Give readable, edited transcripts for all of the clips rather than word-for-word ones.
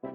Hello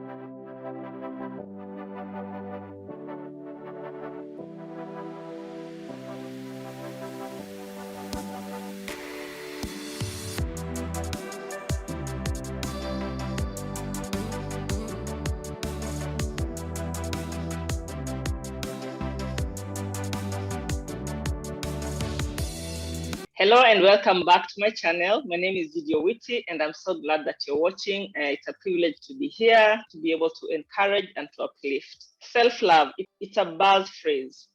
and welcome back to my channel. My name is Judymtsoli and I'm so glad that you're watching. It's a privilege to be here, to be able to encourage and to uplift. Self-love, it's a buzz phrase.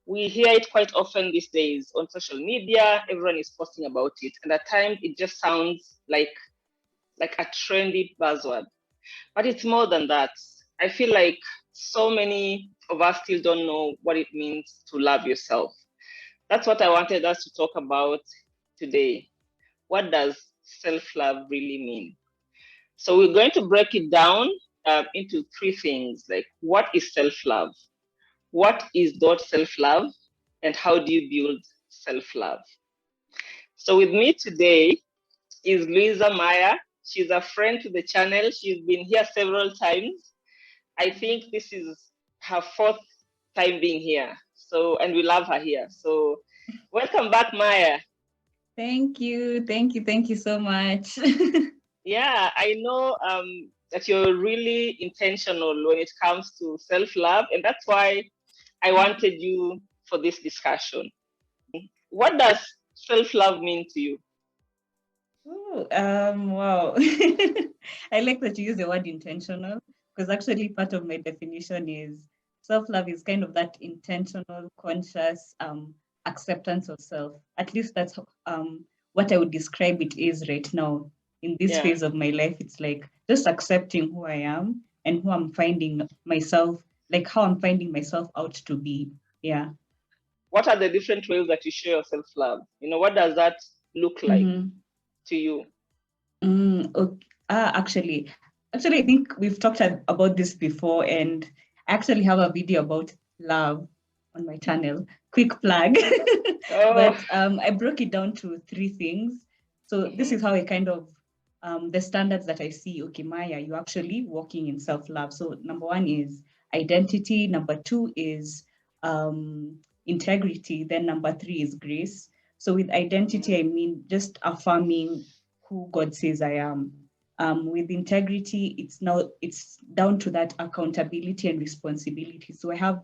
We hear it quite often these days on social media. Everyone is posting about it. And at times it just sounds like a trendy buzzword. But it's more than that. I feel like so many of us still don't know what it means to love yourself. That's what I wanted us to talk about today. What does self-love really mean? So we're going to break it down into three things, like what is self-love? What is not self-love? And how do you build self-love? So with me today is Luisa Maya. She's a friend to the channel. She's been here several times. I think this is her fourth time being here. So, and we love her here. So welcome back, Maya. Thank you so much. Yeah, I know that you're really intentional when it comes to self-love, and that's why I wanted you for this discussion. What does self-love mean to you? Oh, wow. I like that you use the word intentional, because actually part of my definition is self-love is kind of that intentional, conscious acceptance of self. At least that's what I would describe it is right now. In this phase of my life, it's like just accepting who I am and who I'm finding myself, like how I'm finding myself out to be. Yeah. What are the different ways that you show your self-love? What does that look like to you? Okay. Actually, I think we've talked about this before, and I actually have a video about love on my channel. Quick plug. But I broke it down to three things. So this is how I kind of, the standards that I see. Okay, Maya, you're actually walking in self-love. So number one is identity. Number two is integrity. Then number three is grace. So with identity, I mean just affirming who God says I am. With integrity, it's down to that accountability and responsibility. So I have,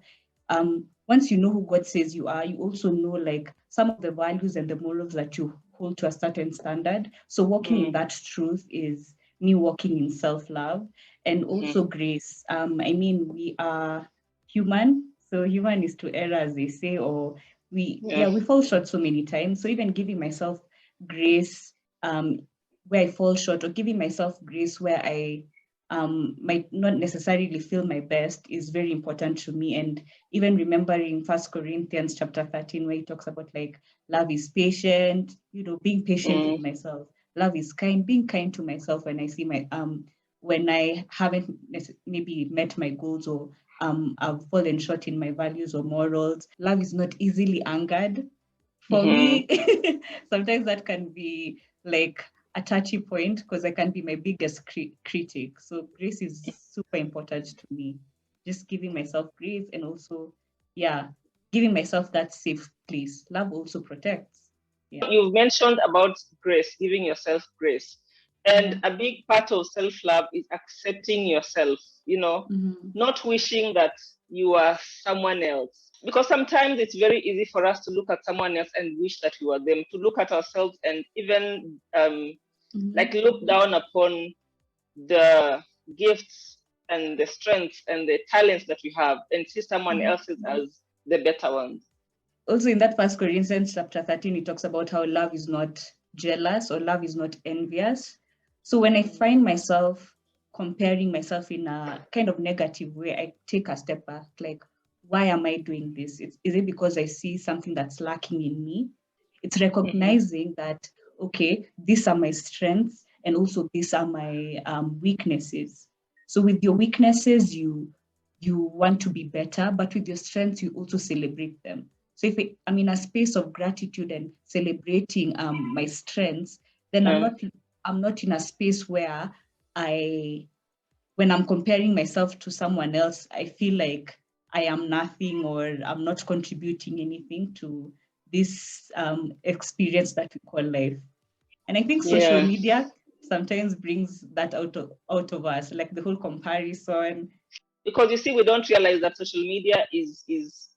once you know who God says you are, you also know like some of the values and the morals that you hold to a certain standard. So walking in that truth is me walking in self-love, and also grace. I mean, we are human, so human is to err, as they say, or we fall short so many times. So even giving myself grace where I fall short, or giving myself grace where I might not necessarily feel my best, is very important to me. And even remembering 1 Corinthians chapter 13, where he talks about like love is patient, being patient with myself. Love is kind, being kind to myself when I see when I haven't maybe met my goals, or I've fallen short in my values or morals. Love is not easily angered. For me, sometimes that can be like a touchy point, because I can be my biggest critic. So grace is super important to me. Just giving myself grace, and also, giving myself that safe place. Love also protects. Yeah. You've mentioned about grace, giving yourself grace. And a big part of self-love is accepting yourself, not wishing that you are someone else. Because sometimes it's very easy for us to look at someone else and wish that we were them, to look at ourselves and even like look down upon the gifts and the strengths and the talents that we have, and see someone else's as the better ones. Also in that 1 Corinthians chapter 13, it talks about how love is not jealous, or love is not envious. So when I find myself comparing myself in a kind of negative way, I take a step back, like, why am I doing this? Is it because I see something that's lacking in me? It's recognizing that, okay, these are my strengths, and also these are my weaknesses. So with your weaknesses, you want to be better, but with your strengths, you also celebrate them. So if I'm in a space of gratitude and celebrating my strengths, then I'm not in a space where I when I'm comparing myself to someone else, I feel like I am nothing or I'm not contributing anything to this experience that we call life. And I think social Yeah. media sometimes brings that out of us, like the whole comparison. Because you see, we don't realize that social media is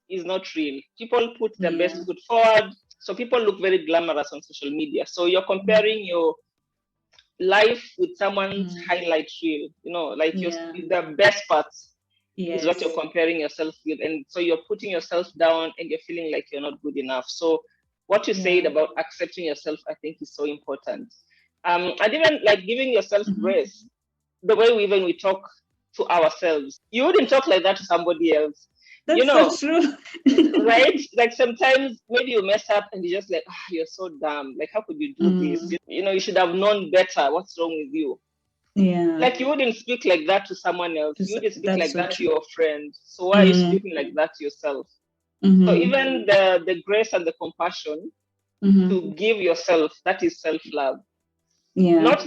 not real. People put their Yeah. best foot forward, so people look very glamorous on social media. So you're comparing your life with someone's Mm. highlight reel. Like Yeah. the best parts is what you're Yes. comparing yourself with, and so you're putting yourself down, and you're feeling like you're not good enough. So what you said Yeah. about accepting yourself, I think, is so important. And even like giving yourself Mm-hmm. grace, the way we talk to ourselves. You wouldn't talk like that to somebody else, you That's so know, true. right? Like sometimes maybe you mess up and you're just like, you're so dumb. Like, how could you do this? Mm. You should have known better. What's wrong with you? Yeah. Like, you wouldn't speak like that to someone else. You wouldn't speak That's like so that to true. your friend. So why are you Mm. speaking like that to yourself? So Mm-hmm. even the grace and the compassion Mm-hmm. to give yourself, that is self-love. Yeah. Not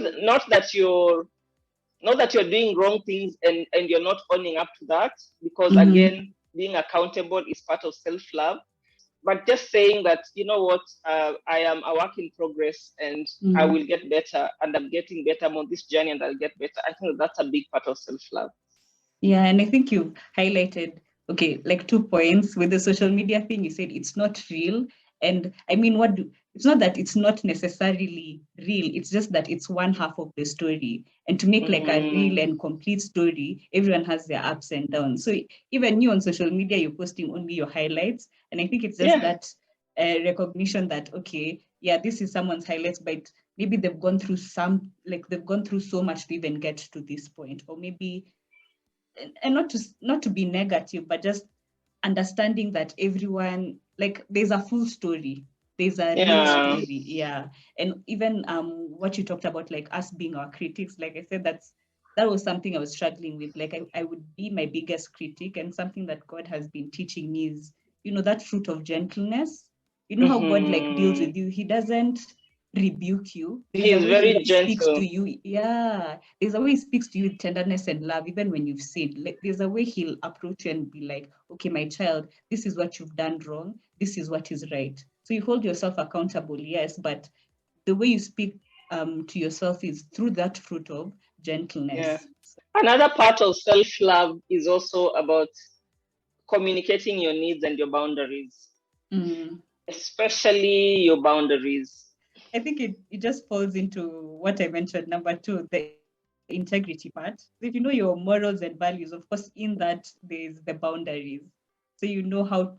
that you're doing wrong things and you're not owning up to that, because Mm-hmm. again, being accountable is part of self-love. But just saying that, you know what, I am a work in progress, and I Mm-hmm. will get better, and I'm getting better. I'm on this journey and I'll get better. I think that's a big part of self-love. Yeah, and I think you've highlighted, okay, like 2 points with the social media thing. You said it's not real. And I mean, it's not that it's not necessarily real, it's just that it's one half of the story. And to make like a real Mm, and complete story, everyone has their ups and downs. So even you on social media, you're posting only your highlights. And I think it's just yeah. that recognition that, okay, yeah, this is someone's highlights, but maybe they've gone through so much to even get to this point. Or maybe and not to be negative, but just understanding that everyone, like, there's a full story, there's a real Yeah. story. Yeah. And even what you talked about, like us being our critics, like I said, that was something I was struggling with. Like I would be my biggest critic, and something that God has been teaching me is, that fruit of gentleness. You know how God like deals Hmm. with you. He doesn't rebuke you. There's a He's way very he speaks to gentle. you. Yeah, there's a way he speaks to you with tenderness and love, even when you've sinned. Like, there's a way he'll approach you and be like, okay, my child, this is what you've done wrong, this is what is right. So you hold yourself accountable, yes, but the way you speak to yourself is through that fruit of Yeah. gentleness. Another part of self-love is also about communicating your needs and your boundaries, Mm. especially your boundaries. I think it just falls into what I mentioned, number two, the integrity part. If you know your morals and values, of course, in that there's the boundaries. So you know how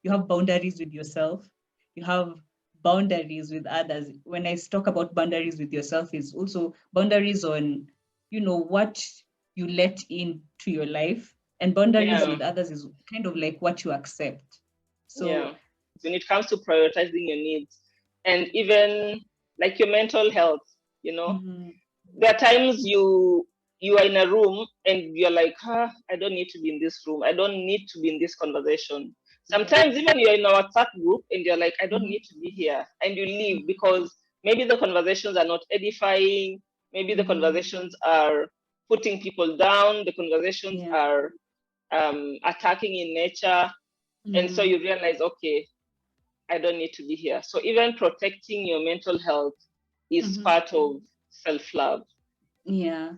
you have boundaries with yourself, you have boundaries with others. When I talk about boundaries with yourself, is also boundaries on, what you let into your life, and boundaries Yeah. with others is kind of like what you accept. Yeah. So When it comes to prioritizing your needs, and even like your mental health, you know, mhm, there are times you are in a room and you're like, I don't need to be in this room. I don't need to be in this conversation. yeah. Sometimes even you're in a WhatsApp group and you're like, I don't Mhm, need to be here. And you leave mhm, because maybe the conversations are not edifying. Maybe the mhm. conversations are putting people down. The conversations Yeah. are attacking in nature. And so Mm, you realize, okay, I don't need to be here. So even protecting your mental health is mhm. part of self-love. Yeah.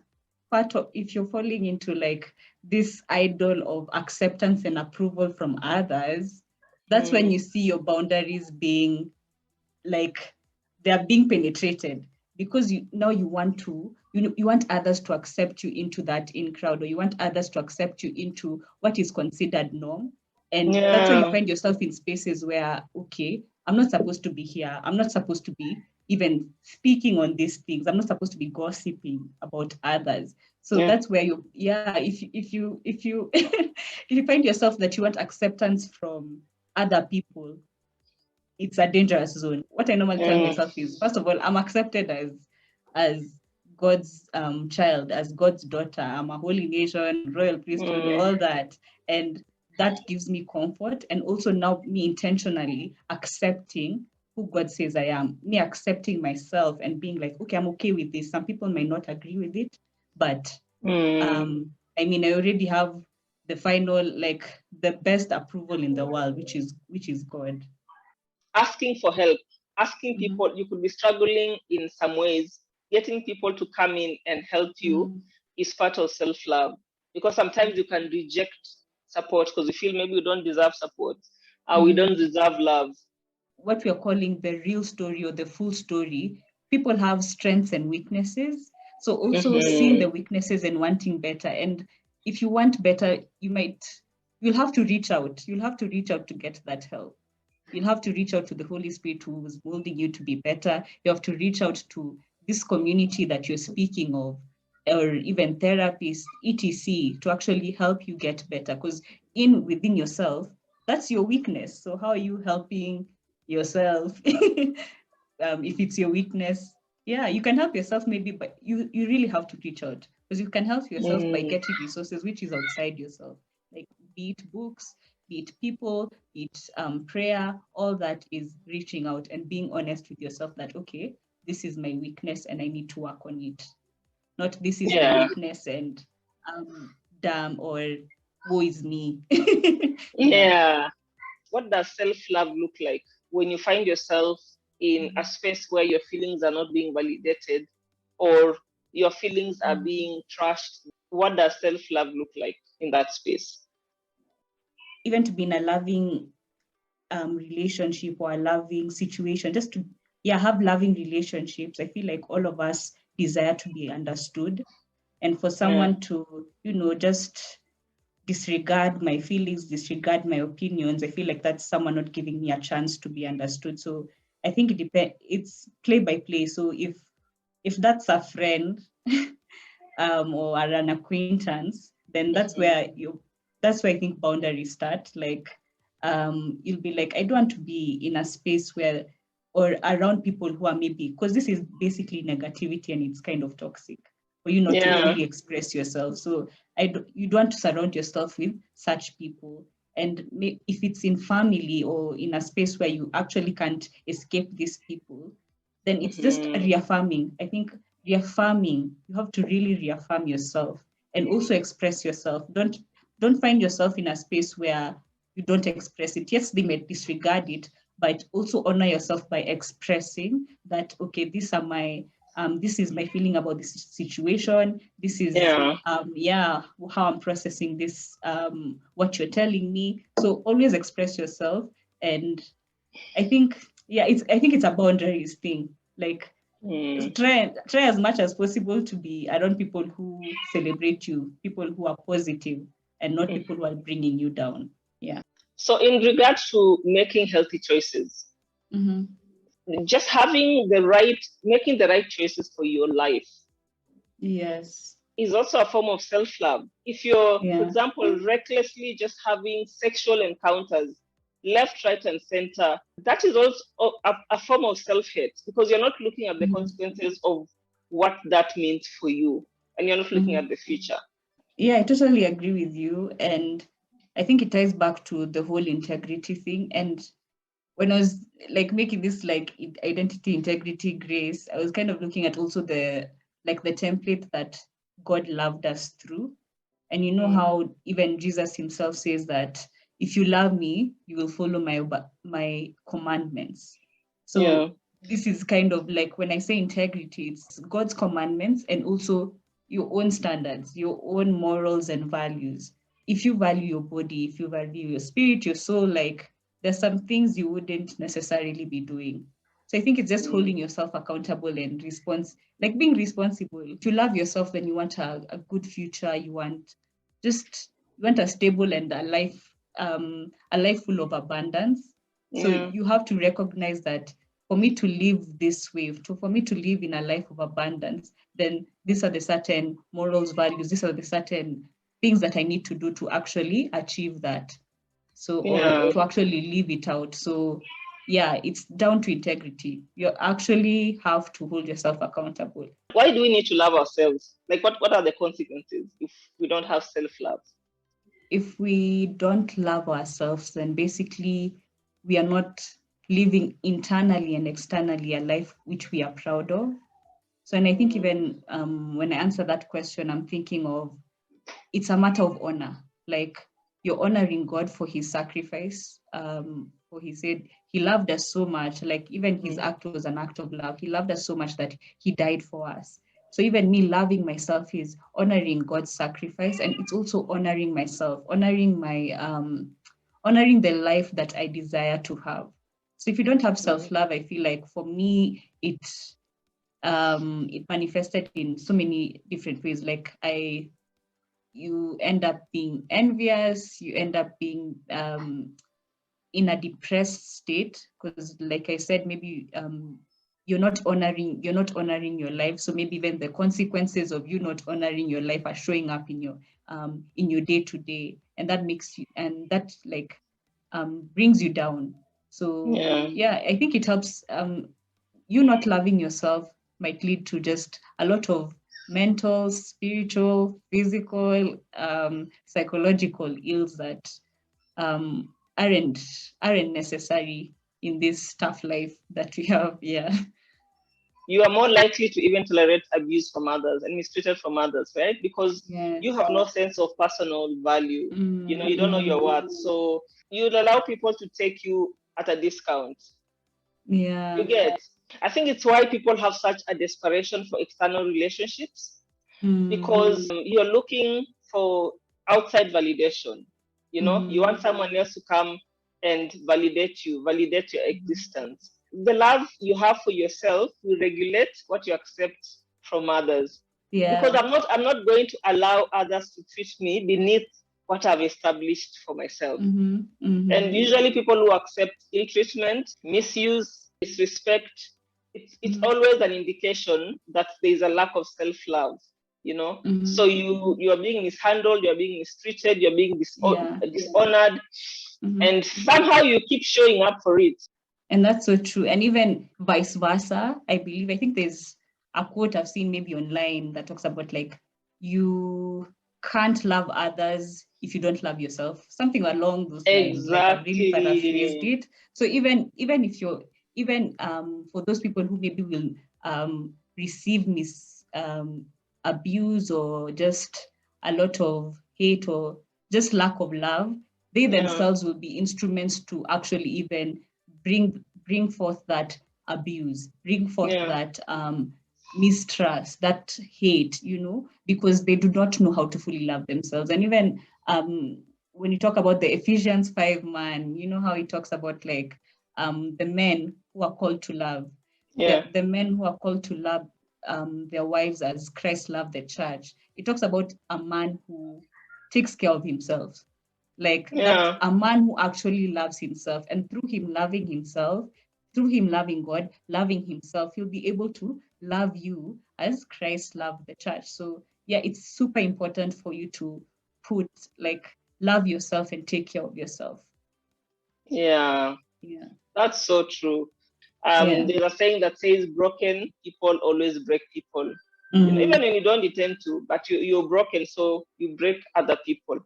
Part of, if you're falling into like this idol of acceptance and approval from others, that's when Mm, you see your boundaries being like they're being penetrated, because you want to you want others to accept you into that in crowd, or you want others to accept you into what is considered norm. And that's why you yeah. find yourself in spaces where, okay, I'm not supposed to be here, I'm not supposed to be even speaking on these things, I'm not supposed to be gossiping about others. So Yeah. that's where if you if you find yourself that you want acceptance from other people, it's a dangerous zone. What I normally tell Mm, myself is, first of all, I'm accepted as God's child, as God's daughter. I'm a holy nation, royal priesthood, mm, all that, and that gives me comfort. And also now me intentionally accepting who God says I am, me accepting myself and being like, okay, I'm okay with this. Some people might not agree with it, but I mean, I already have the final, like the best approval in the world, which is God. Asking for help, asking people, you could be struggling in some ways, getting people to come in and help you is part of self-love. Because sometimes you can reject support because you feel maybe you don't deserve support, or we don't deserve love. What we are calling the real story or the full story, people have strengths and weaknesses. So also seeing the weaknesses and wanting better. And if you want better, you'll have to reach out. You'll have to reach out to get that help. You'll have to reach out to the Holy Spirit who is molding you to be better. You have to reach out to this community that you're speaking of, or even therapists, etc., to actually help you get better. Because within yourself, that's your weakness. So how are you helping yourself? If it's your weakness, yeah, you can help yourself maybe, but you really have to reach out, because you can help yourself by getting resources which is outside yourself, like be it books, be it people, be it prayer. All that is reaching out and being honest with yourself that, okay, this is my weakness and I need to work on it. Not this is my weakness and damn, or woe is me. Yeah. What does self-love look like when you find yourself in a space where your feelings are not being validated, or your feelings are being trashed? What does self-love look like in that space? Even to be in a loving relationship or a loving situation, just to have loving relationships. I feel like all of us desire to be understood, and for someone to just disregard my feelings, disregard my opinions, I feel like that's someone not giving me a chance to be understood. So I think it's play by play. So if that's a friend or an acquaintance, then that's where I think boundaries start. Like you'll be like, I don't want to be in a space where or around people who are maybe, because this is basically negativity and it's kind of toxic for you not to fully express yourself. So you don't want to surround yourself with such people. And if it's in family or in a space where you actually can't escape these people, then it's just reaffirming. I think reaffirming, you have to really reaffirm yourself and also express yourself. Don't find yourself in a space where you don't express it. Yes, they may disregard it, but also honor yourself by expressing that, okay, this is my feeling about this situation. This is how I'm processing this, what you're telling me. So always express yourself. And I think it's a boundaries thing. Like try as much as possible to be around people who celebrate you, people who are positive, and not people who are bringing you down. Yeah. So in regards to making healthy choices, just making the right choices for your life, yes, is also a form of self-love. If you're, for example, recklessly just having sexual encounters left, right, and center, that is also a form of self-hate, because you're not looking at the consequences of what that means for you, and you're not looking at the future. Yeah, I totally agree with you. And I think it ties back to the whole integrity thing. And when I was like making this like identity, integrity, grace, I was kind of looking at also the template that God loved us through. And you know how even Jesus himself says that if you love me, you will follow my commandments. So this is kind of like, when I say integrity, it's God's commandments and also your own standards, your own morals and values. If you value your body, if you value your spirit, your soul, like there's some things you wouldn't necessarily be doing. So I think it's just holding yourself accountable and being responsible. If you love yourself, then you want a good future. You want a stable and a life full of abundance. So you have to recognize that for me to live this way, for me to live in a life of abundance, then these are the certain morals, values, these are the certain things that I need to do to actually achieve that. So, or to actually live it out. So yeah, it's down to integrity. You actually have to hold yourself accountable. Why do we need to love ourselves? Like what are the consequences if we don't have self-love? If we don't love ourselves, then basically we are not living internally and externally a life which we are proud of. So, and I think even when I answer that question, I'm thinking of, it's a matter of honor. Like, you're honoring God for his sacrifice. For he said he loved us so much, like even his act was an act of love. He loved us so much that he died for us. So even me loving myself is honoring God's sacrifice, and it's also honoring myself, honoring my honoring the life that I desire to have. So if you don't have self-love, I feel like for me it manifested in so many different ways. Like you end up being envious, you end up being in a depressed state, because like I said, maybe you're not honoring your life. So maybe even the consequences of you not honoring your life are showing up in your day to day, and that makes you, and that like brings you down. So yeah, I think it helps. You not loving yourself might lead to just a lot of mental, spiritual, physical, psychological ills that aren't necessary in this tough life that we have. Yeah. You are more likely to even tolerate abuse from others and mistreated from others, right? Because Yes. you have no sense of personal value. You don't know your worth. So you'd allow people to take you at a discount. Yeah. You get. I think it's why people have such a desperation for external relationships, because you're looking for outside validation. You want someone else to come and validate you, validate your existence. The love you have for yourself will regulate what you accept from others. Yeah. Because I'm not going to allow others to treat me beneath what I've established for myself. And usually people who accept ill treatment, misuse, disrespect, it's always an indication that there's a lack of self-love. So you are being mishandled, you're being mistreated, you're being dishonored, and somehow you keep showing up for it. And that's so true. And even vice versa, I think there's a quote I've seen maybe online that talks about like, you can't love others if you don't love yourself, something along those lines. Like, I've really paraphrased it. So even if you're, even for those people who maybe will receive abuse, or just a lot of hate, or just lack of love, they themselves will be instruments to actually even bring forth that abuse, bring forth that mistrust, that hate, because they do not know how to fully love themselves. And even when you talk about the Ephesians 5 man, you know how it talks about like the men who are called to love, the men who are called to love their wives as Christ loved the church. It talks about a man who takes care of himself. Like, that's a man who actually loves himself, and through him loving himself, through him loving God, loving himself, he'll be able to love you as Christ loved the church. So yeah, it's super important for you to love yourself and take care of yourself. Yeah, that's so true. There's a saying that says broken people always break people. Even when you don't intend to, but you're broken, so you break other people.